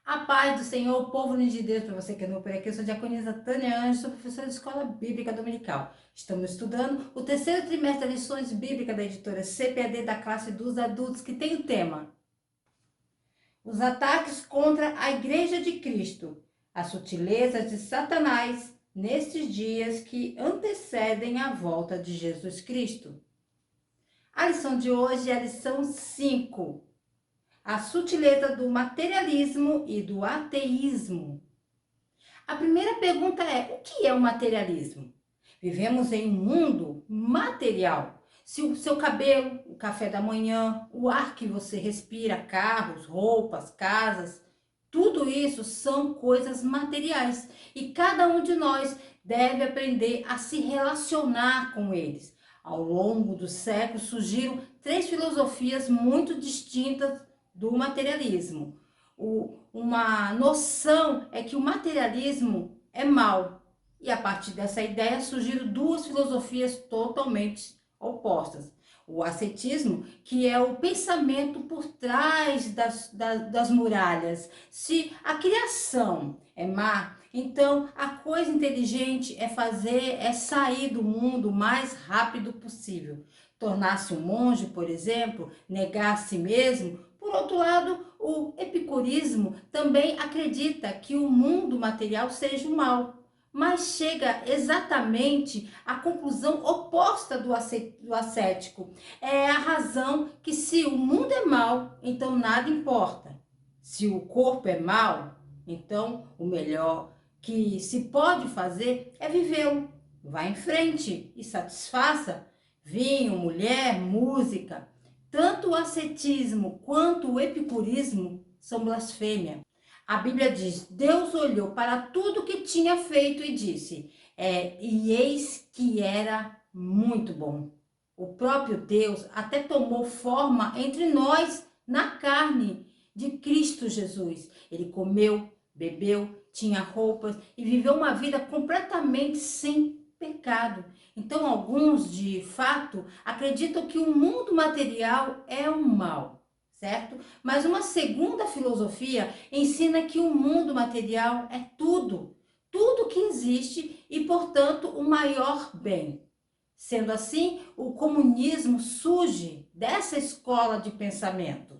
A paz do Senhor, povo lindo de Deus, para você que é novo por aqui, eu sou a diaconisa Tânia Anjos, sou professora de Escola Bíblica Dominical. Estamos estudando o terceiro trimestre das lições bíblicas da editora CPAD da classe dos adultos, que tem o tema Os ataques contra a Igreja de Cristo, as sutilezas de Satanás nestes dias que antecedem a volta de Jesus Cristo. A lição de hoje é a lição 5. A sutileza do materialismo e do ateísmo. A primeira pergunta é: o que é o materialismo? Vivemos em um mundo material. Se o seu cabelo, o café da manhã, o ar que você respira, carros, roupas, casas, tudo isso são coisas materiais. E cada um de nós deve aprender a se relacionar com eles. Ao longo dos séculos surgiram três filosofias muito distintas do materialismo. Uma noção é que o materialismo é mal. E a partir dessa ideia surgiram duas filosofias totalmente opostas. O ascetismo, que é o pensamento por trás das muralhas. Se a criação é má, então a coisa inteligente é sair do mundo o mais rápido possível. Tornar-se um monge, por exemplo, negar a si mesmo. Por outro lado, o epicurismo também acredita que o mundo material seja o mal, mas chega exatamente à conclusão oposta do ascético. É a razão que se o mundo é mal, então nada importa. Se o corpo é mal, então o melhor que se pode fazer é vivê-lo. Vá em frente e satisfaça. Vinho, mulher, música. Tanto o ascetismo quanto o epicurismo são blasfêmia. A Bíblia diz: Deus olhou para tudo que tinha feito e disse, e eis que era muito bom. O próprio Deus até tomou forma entre nós na carne de Cristo Jesus. Ele comeu, bebeu, tinha roupas e viveu uma vida completamente sem pecado. Então, alguns, de fato, acreditam que o mundo material é o mal, certo? Mas uma segunda filosofia ensina que o mundo material é tudo, tudo que existe e, portanto, o maior bem. Sendo assim, o comunismo surge dessa escola de pensamento.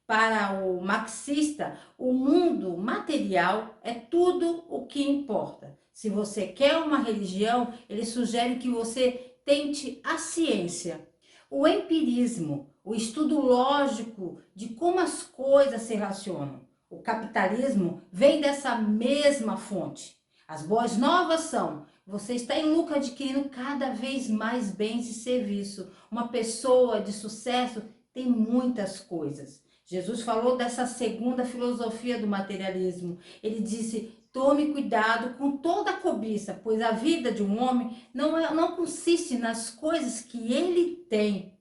Para o marxista, o mundo material é tudo o que importa. Se você quer uma religião, ele sugere que você tente a ciência. O empirismo, o estudo lógico de como as coisas se relacionam. O capitalismo vem dessa mesma fonte. As boas novas são: você está em lucro adquirindo cada vez mais bens e serviços. Uma pessoa de sucesso tem muitas coisas. Jesus falou dessa segunda filosofia do materialismo. Ele disse: tome cuidado com toda a cobiça, pois a vida de um homem não consiste nas coisas que ele tem.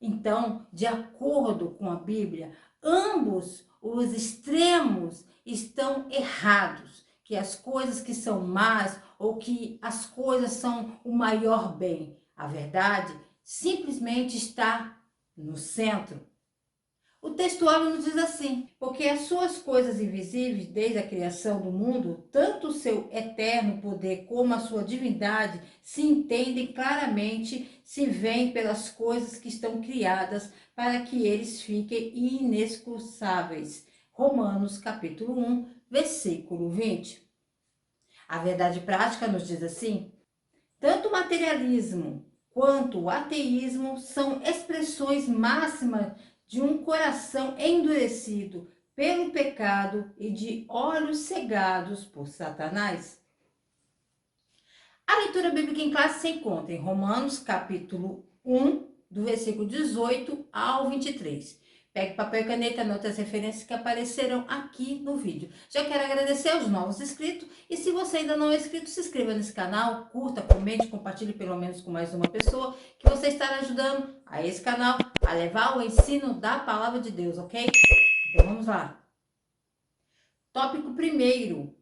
Então, de acordo com a Bíblia, ambos os extremos estão errados. Que as coisas que são más ou que as coisas são o maior bem. A verdade simplesmente está no centro. O textual nos diz assim: porque as suas coisas invisíveis, desde a criação do mundo, tanto o seu eterno poder como a sua divindade, se entendem claramente, se veem pelas coisas que estão criadas, para que eles fiquem inexcusáveis. Romanos capítulo 1, versículo 20. A verdade prática nos diz assim: tanto o materialismo quanto o ateísmo são expressões máximas de um coração endurecido pelo pecado e de olhos cegados por Satanás. A leitura bíblica em classe se encontra em Romanos, capítulo 1, do versículo 18 ao 23. Pegue papel e caneta, anote as referências que aparecerão aqui no vídeo. Já quero agradecer aos novos inscritos e se você ainda não é inscrito, se inscreva nesse canal, curta, comente, compartilhe pelo menos com mais uma pessoa, que você estará ajudando a esse canal a levar o ensino da palavra de Deus, ok? Então vamos lá. Tópico primeiro: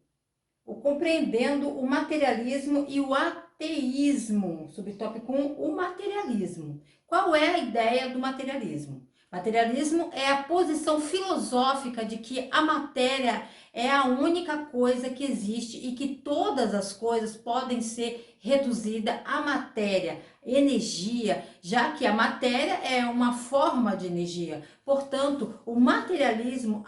o compreendendo o materialismo e o ateísmo. Subtópico 1, o materialismo. Qual é a ideia do materialismo? Materialismo é a posição filosófica de que a matéria é a única coisa que existe e que todas as coisas podem ser reduzidas à matéria, energia, já que a matéria é uma forma de energia. Portanto, o materialismo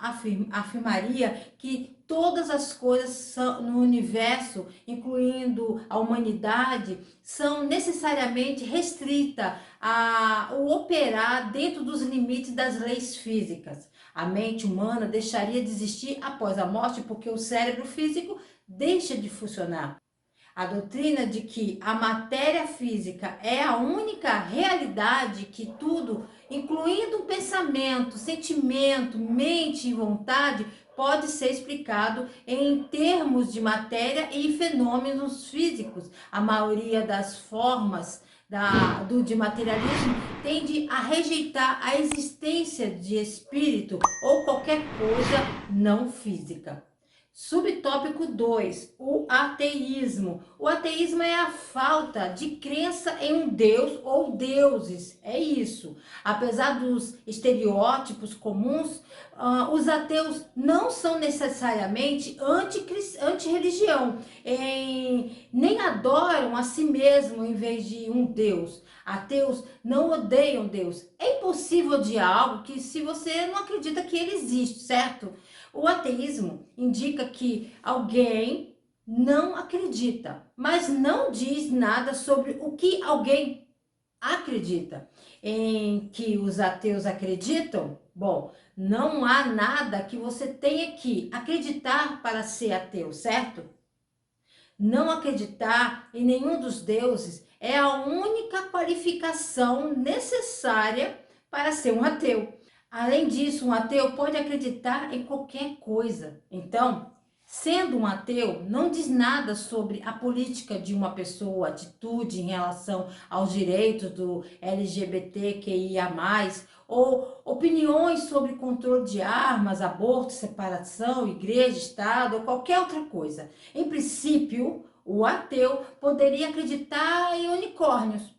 afirmaria que todas as coisas no universo, incluindo a humanidade, são necessariamente restritas ao operar dentro dos limites das leis físicas. A mente humana deixaria de existir após a morte porque o cérebro físico deixa de funcionar. A doutrina de que a matéria física é a única realidade que tudo, incluindo o pensamento, sentimento, mente e vontade, pode ser explicado em termos de matéria e fenômenos físicos. A maioria das formas de materialismo tende a rejeitar a existência de espírito ou qualquer coisa não física. Subtópico 2, o ateísmo. O ateísmo é a falta de crença em um Deus ou deuses, é isso. Apesar dos estereótipos comuns, os ateus não são necessariamente anti-religião, nem adoram a si mesmo em vez de um Deus. Ateus não odeiam Deus. É impossível odiar algo que se você não acredita que ele existe, certo? O ateísmo indica que alguém não acredita, mas não diz nada sobre o que alguém acredita. Em que os ateus acreditam? Bom, não há nada que você tenha que acreditar para ser ateu, certo? Não acreditar em nenhum dos deuses é a única qualificação necessária para ser um ateu. Além disso, um ateu pode acreditar em qualquer coisa. Então, sendo um ateu, não diz nada sobre a política de uma pessoa, atitude em relação aos direitos do LGBTQIA+, ou opiniões sobre controle de armas, aborto, separação, igreja, Estado ou qualquer outra coisa. Em princípio, o ateu poderia acreditar em unicórnios.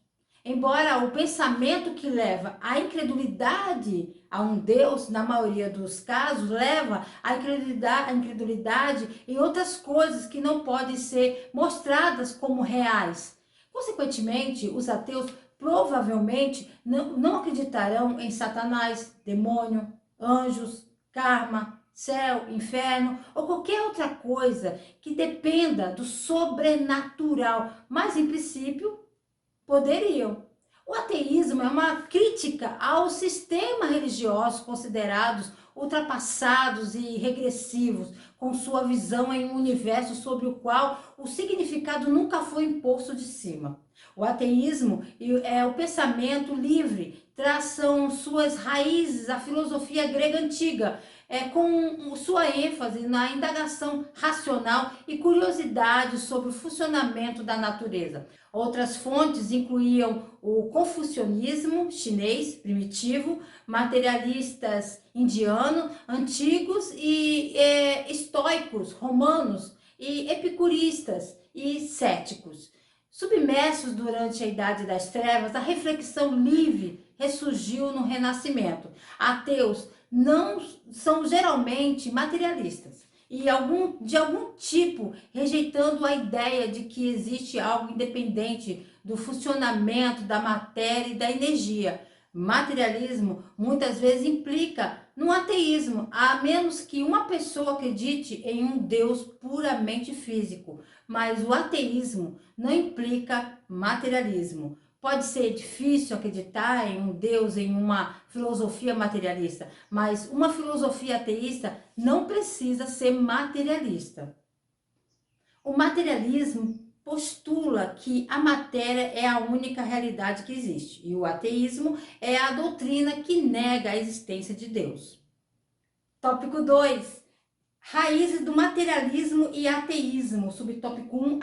Embora o pensamento que leva à incredulidade a um Deus, na maioria dos casos, leva à incredulidade em outras coisas que não podem ser mostradas como reais. Consequentemente, os ateus provavelmente não acreditarão em Satanás, demônio, anjos, karma, céu, inferno ou qualquer outra coisa que dependa do sobrenatural, mas em princípio poderiam. O ateísmo é uma crítica ao sistema religioso considerados ultrapassados e regressivos, com sua visão em um universo sobre o qual o significado nunca foi imposto de cima. O ateísmo é o pensamento livre, traçam suas raízes a filosofia grega antiga, com sua ênfase na indagação racional e curiosidade sobre o funcionamento da natureza. Outras fontes incluíam o confucionismo chinês primitivo, materialistas indianos antigos e estoicos romanos e epicuristas e céticos. Submersos durante a Idade das Trevas, a reflexão livre ressurgiu no Renascimento. Ateus não são geralmente materialistas e de algum tipo, rejeitando a ideia de que existe algo independente do funcionamento da matéria e da energia. Materialismo muitas vezes implica no ateísmo, a menos que uma pessoa acredite em um Deus puramente físico. Mas o ateísmo não implica materialismo. Pode ser difícil acreditar em um Deus, em uma filosofia materialista, mas uma filosofia ateísta não precisa ser materialista. O materialismo postula que a matéria é a única realidade que existe, e o ateísmo é a doutrina que nega a existência de Deus. Tópico 2. Raízes do materialismo e ateísmo. Subtópico 1.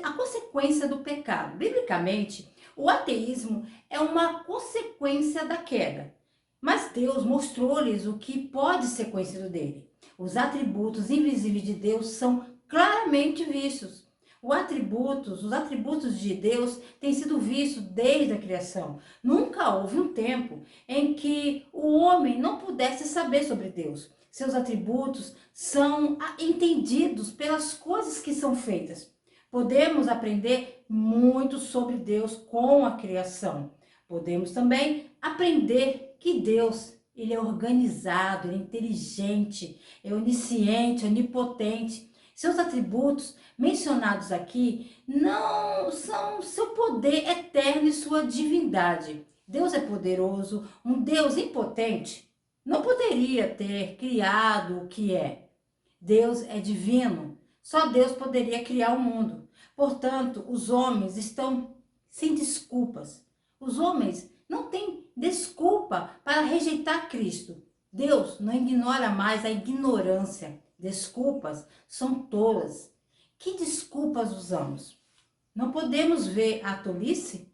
A consequência do pecado. Biblicamente, o ateísmo é uma consequência da queda, mas Deus mostrou-lhes o que pode ser conhecido dele. Os atributos invisíveis de Deus são claramente vistos. Os atributos de Deus têm sido vistos desde a criação. Nunca houve um tempo em que o homem não pudesse saber sobre Deus. Seus atributos são entendidos pelas coisas que são feitas. Podemos aprender muito sobre Deus com a criação. Podemos também aprender que Deus, ele é organizado, ele é inteligente, é onisciente, onipotente. Seus atributos mencionados aqui não são seu poder eterno e sua divindade. Deus é poderoso, um Deus impotente não poderia ter criado o que é. Deus é divino, só Deus poderia criar o mundo. Portanto, os homens estão sem desculpas. Os homens não têm desculpa para rejeitar Cristo. Deus não ignora mais a ignorância. Desculpas são tolas. Que desculpas usamos? Não podemos ver a tolice?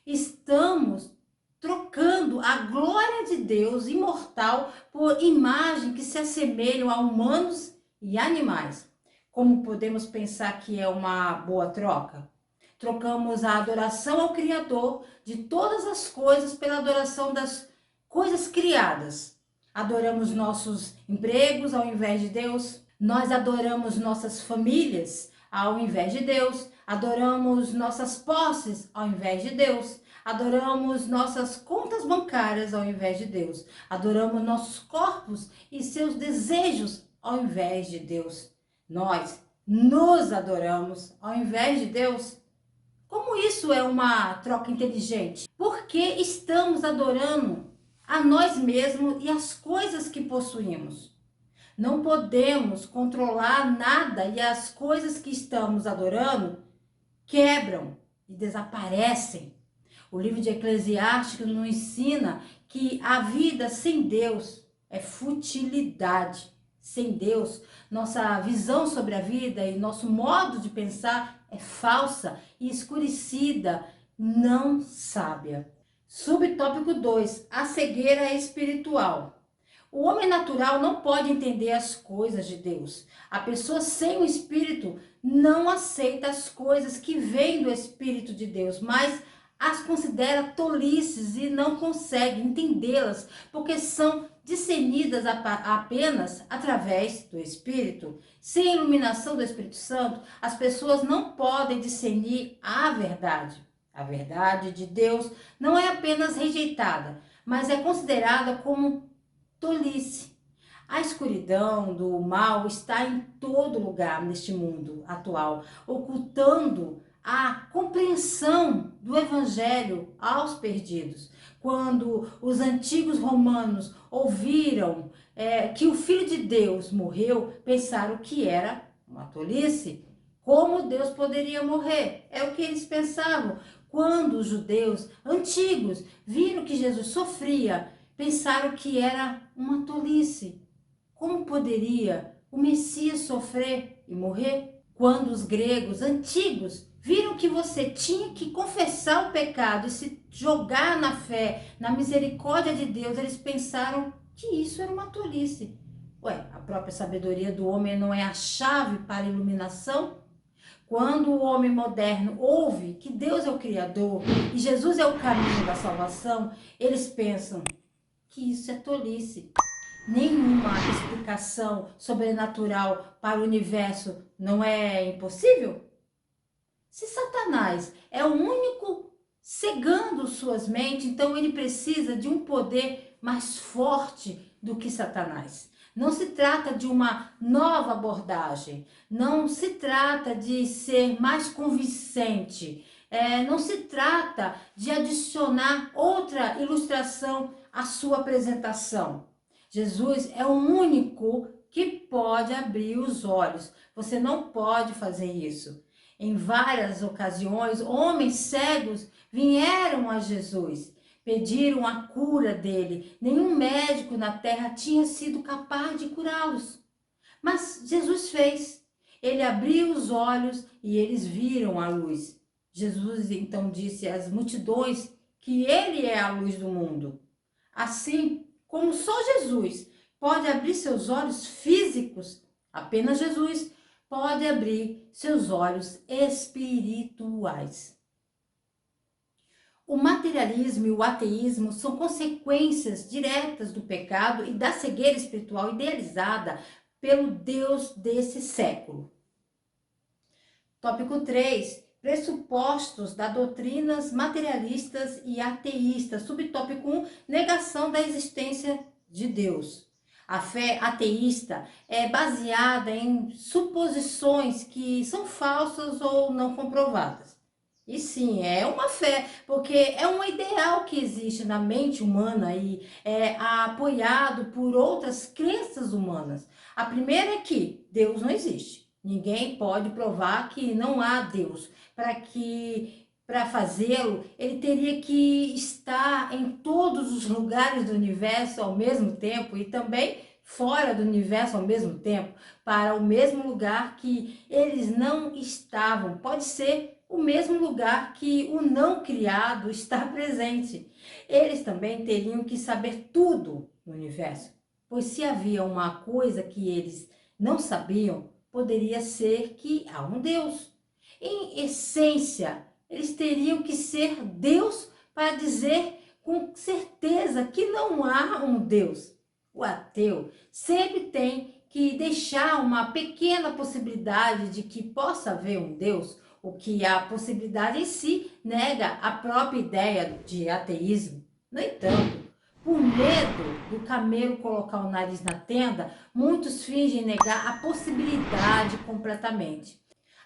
Estamos trocando a glória de Deus imortal por imagem que se assemelham a humanos e animais. Como podemos pensar que é uma boa troca? Trocamos a adoração ao Criador de todas as coisas pela adoração das coisas criadas. Adoramos nossos empregos ao invés de Deus. Nós adoramos nossas famílias ao invés de Deus. Adoramos nossas posses ao invés de Deus. Adoramos nossas contas bancárias ao invés de Deus. Adoramos nossos corpos e seus desejos ao invés de Deus. Nós nos adoramos ao invés de Deus. Como isso é uma troca inteligente? Porque estamos adorando a nós mesmos e as coisas que possuímos. Não podemos controlar nada e as coisas que estamos adorando quebram e desaparecem. O livro de Eclesiastes nos ensina que a vida sem Deus é futilidade. Sem Deus, nossa visão sobre a vida e nosso modo de pensar é falsa e escurecida, não sábia. Subtópico 2. A cegueira espiritual. O homem natural não pode entender as coisas de Deus. A pessoa sem o Espírito não aceita as coisas que vêm do Espírito de Deus, mas as considera tolices e não consegue entendê-las, porque são discernidas apenas através do Espírito. Sem a iluminação do Espírito Santo, as pessoas não podem discernir a verdade. A verdade de Deus não é apenas rejeitada, mas é considerada como tolice. A escuridão do mal está em todo lugar neste mundo atual, ocultando a compreensão do evangelho aos perdidos. Quando os antigos romanos ouviram que o Filho de Deus morreu, pensaram que era uma tolice. Como Deus poderia morrer? É o que eles pensavam. Quando os judeus antigos viram que Jesus sofria, pensaram que era uma tolice. Como poderia o Messias sofrer e morrer? Quando os gregos antigos viram que você tinha que confessar o pecado e se jogar na fé, na misericórdia de Deus, eles pensaram que isso era uma tolice. Ué, a própria sabedoria do homem não é a chave para a iluminação? Quando o homem moderno ouve que Deus é o Criador e Jesus é o caminho da salvação, eles pensam que isso é tolice. Nenhuma explicação sobrenatural para o universo não é impossível? Se Satanás é o único cegando suas mentes, então ele precisa de um poder mais forte do que Satanás. Não se trata de uma nova abordagem, não se trata de ser mais convincente, não se trata de adicionar outra ilustração à sua apresentação. Jesus é o único que pode abrir os olhos. Você não pode fazer isso. Em várias ocasiões, homens cegos vieram a Jesus, pediram a cura dele. Nenhum médico na terra tinha sido capaz de curá-los. Mas Jesus fez. Ele abriu os olhos e eles viram a luz. Jesus então disse às multidões que ele é a luz do mundo. Assim como só Jesus pode abrir seus olhos físicos, apenas Jesus pode abrir seus olhos espirituais. O materialismo e o ateísmo são consequências diretas do pecado e da cegueira espiritual idealizada pelo Deus desse século. Tópico 3. Pressupostos das doutrinas materialistas e ateístas. Subtópico 1. Negação da existência de Deus. A fé ateísta é baseada em suposições que são falsas ou não comprovadas. E sim, é uma fé, porque é um ideal que existe na mente humana e é apoiado por outras crenças humanas. A primeira é que Deus não existe. Ninguém pode provar que não há Deus. Para fazê-lo, ele teria que estar em todos os lugares do universo ao mesmo tempo e também fora do universo ao mesmo tempo, para o mesmo lugar que eles não estavam. Pode ser o mesmo lugar que o não criado está presente. Eles também teriam que saber tudo no universo, pois se havia uma coisa que eles não sabiam, poderia ser que há um Deus. Em essência, eles teriam que ser Deus para dizer com certeza que não há um Deus. O ateu sempre tem que deixar uma pequena possibilidade de que possa haver um Deus, o que a possibilidade em si nega a própria ideia de ateísmo. No entanto, por medo do camelo colocar o nariz na tenda, muitos fingem negar a possibilidade completamente.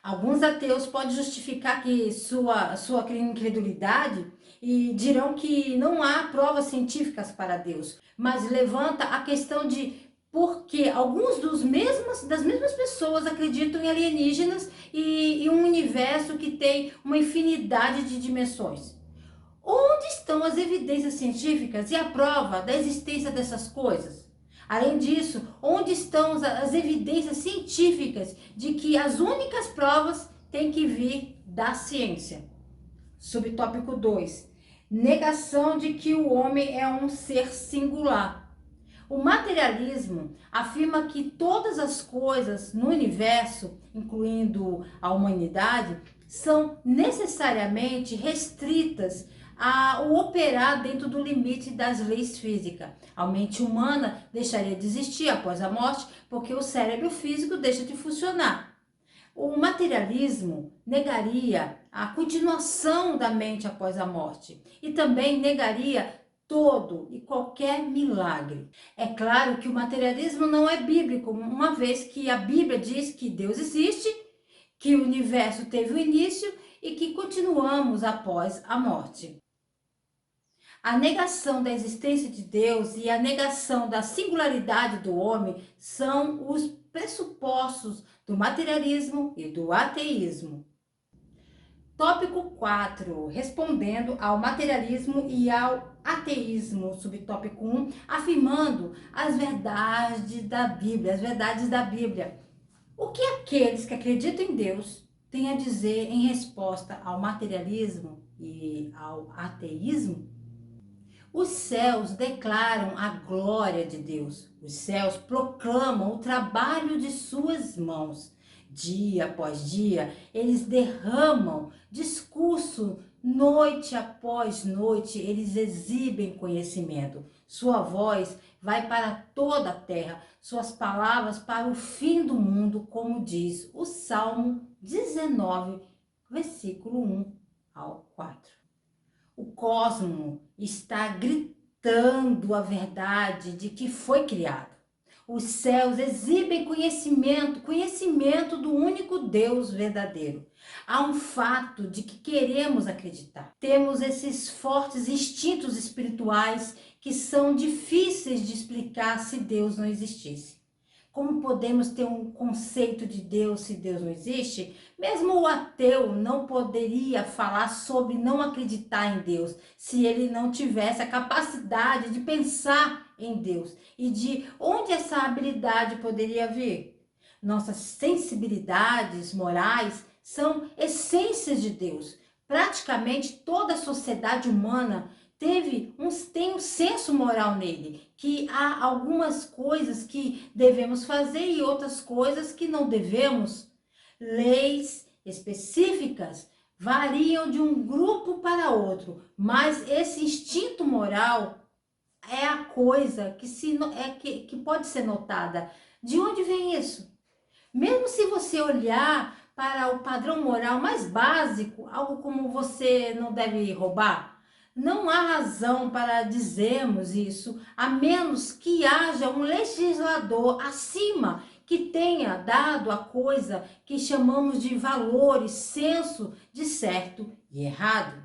Alguns ateus podem justificar que sua incredulidade e dirão que não há provas científicas para Deus, mas levanta a questão de por que alguns das mesmas pessoas acreditam em alienígenas e um universo que tem uma infinidade de dimensões. Onde estão as evidências científicas e a prova da existência dessas coisas? Além disso, onde estão as evidências científicas de que as únicas provas têm que vir da ciência? Subtópico 2. Negação de que o homem é um ser singular. O materialismo afirma que todas as coisas no universo, incluindo a humanidade, são necessariamente restritas ao operar dentro do limite das leis físicas. A mente humana deixaria de existir após a morte porque o cérebro físico deixa de funcionar. O materialismo negaria a continuação da mente após a morte e também negaria todo e qualquer milagre. É claro que o materialismo não é bíblico, uma vez que a Bíblia diz que Deus existe, que o universo teve um início e que continuamos após a morte. A negação da existência de Deus e a negação da singularidade do homem são os pressupostos do materialismo e do ateísmo. Tópico 4. Respondendo ao materialismo e ao ateísmo. Subtópico 1. Afirmando as verdades da Bíblia. O que aqueles que acreditam em Deus têm a dizer em resposta ao materialismo e ao ateísmo? Os céus declaram a glória de Deus. Os céus proclamam o trabalho de suas mãos. Dia após dia, eles derramam discurso, noite após noite, eles exibem conhecimento. Sua voz vai para toda a terra, suas palavras para o fim do mundo, como diz o Salmo 19, versículo 1 ao 4. O cosmos está gritando a verdade de que foi criado. Os céus exibem conhecimento do único Deus verdadeiro. Há um fato de que queremos acreditar. Temos esses fortes instintos espirituais que são difíceis de explicar se Deus não existisse. Como podemos ter um conceito de Deus se Deus não existe? Mesmo o ateu não poderia falar sobre não acreditar em Deus se ele não tivesse a capacidade de pensar em Deus. E de onde essa habilidade poderia vir? Nossas sensibilidades morais são essências de Deus. Praticamente toda a sociedade humana tem um senso moral nele, que há algumas coisas que devemos fazer e outras coisas que não devemos Leis específicas variam de um grupo para outro, mas esse instinto moral é a coisa que pode ser notada. De onde vem isso? Mesmo se você olhar para o padrão moral mais básico, algo como você não deve roubar, não há razão para dizermos isso, a menos que haja um legislador acima que tenha dado a coisa que chamamos de valores, senso de certo e errado.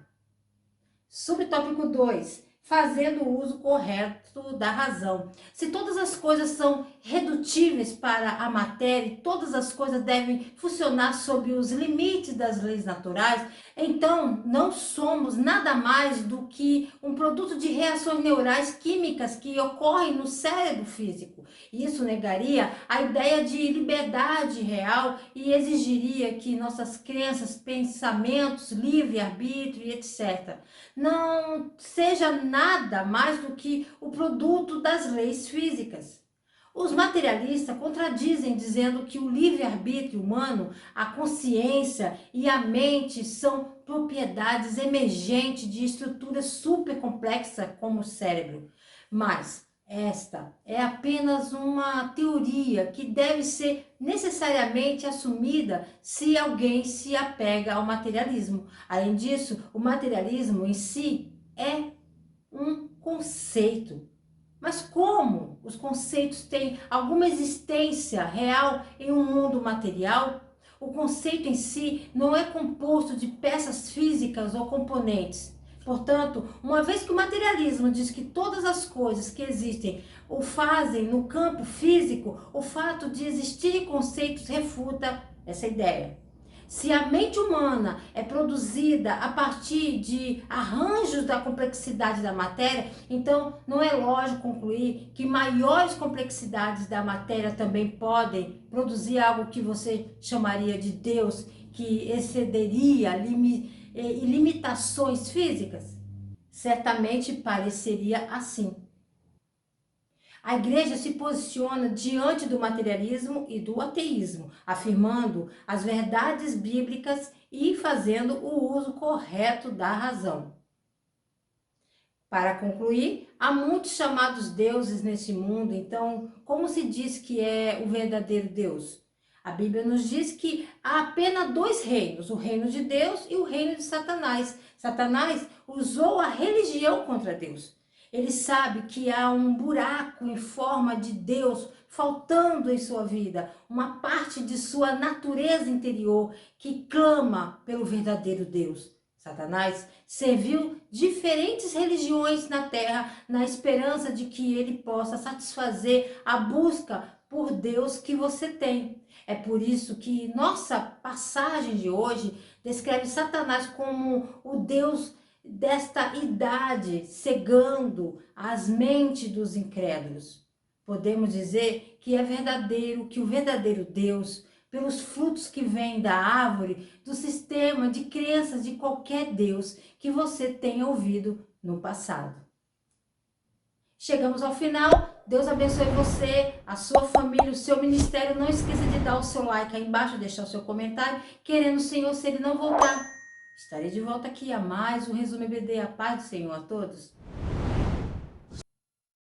Subtópico 2. Fazendo o uso correto da razão. Se todas as coisas são redutíveis para a matéria e todas as coisas devem funcionar sob os limites das leis naturais, então não somos nada mais do que um produto de reações neurais químicas que ocorrem no cérebro físico. Isso negaria a ideia de liberdade real e exigiria que nossas crenças, pensamentos, livre-arbítrio e etc. não seja nada mais do que o produto das leis físicas. Os materialistas contradizem dizendo que o livre-arbítrio humano, a consciência e a mente são propriedades emergentes de estrutura supercomplexa como o cérebro. Mas esta é apenas uma teoria que deve ser necessariamente assumida se alguém se apega ao materialismo. Além disso, o materialismo em si é um conceito. Mas como os conceitos têm alguma existência real em um mundo material? O conceito em si não é composto de peças físicas ou componentes. Portanto, uma vez que o materialismo diz que todas as coisas que existem o fazem no campo físico, o fato de existirem conceitos refuta essa ideia. Se a mente humana é produzida a partir de arranjos da complexidade da matéria, então não é lógico concluir que maiores complexidades da matéria também podem produzir algo que você chamaria de Deus, que excederia limitações físicas? Certamente pareceria assim. A igreja se posiciona diante do materialismo e do ateísmo, afirmando as verdades bíblicas e fazendo o uso correto da razão. Para concluir, há muitos chamados deuses neste mundo, então como se diz que é o verdadeiro Deus? A Bíblia nos diz que há apenas dois reinos, o reino de Deus e o reino de Satanás. Satanás usou a religião contra Deus. Ele sabe que há um buraco em forma de Deus faltando em sua vida, uma parte de sua natureza interior que clama pelo verdadeiro Deus. Satanás serviu diferentes religiões na terra na esperança de que ele possa satisfazer a busca por Deus que você tem. É por isso que nossa passagem de hoje descreve Satanás como o Deus desta idade, cegando as mentes dos incrédulos. Podemos dizer que é verdadeiro, que o verdadeiro Deus, pelos frutos que vêm da árvore, do sistema de crenças de qualquer Deus que você tenha ouvido no passado. Chegamos ao final. Deus abençoe você, a sua família, o seu ministério. Não esqueça de dar o seu like aí embaixo, deixar o seu comentário. Querendo o Senhor, se Ele não voltar, estarei de volta aqui a mais um Resumo EBD. A paz do Senhor a todos.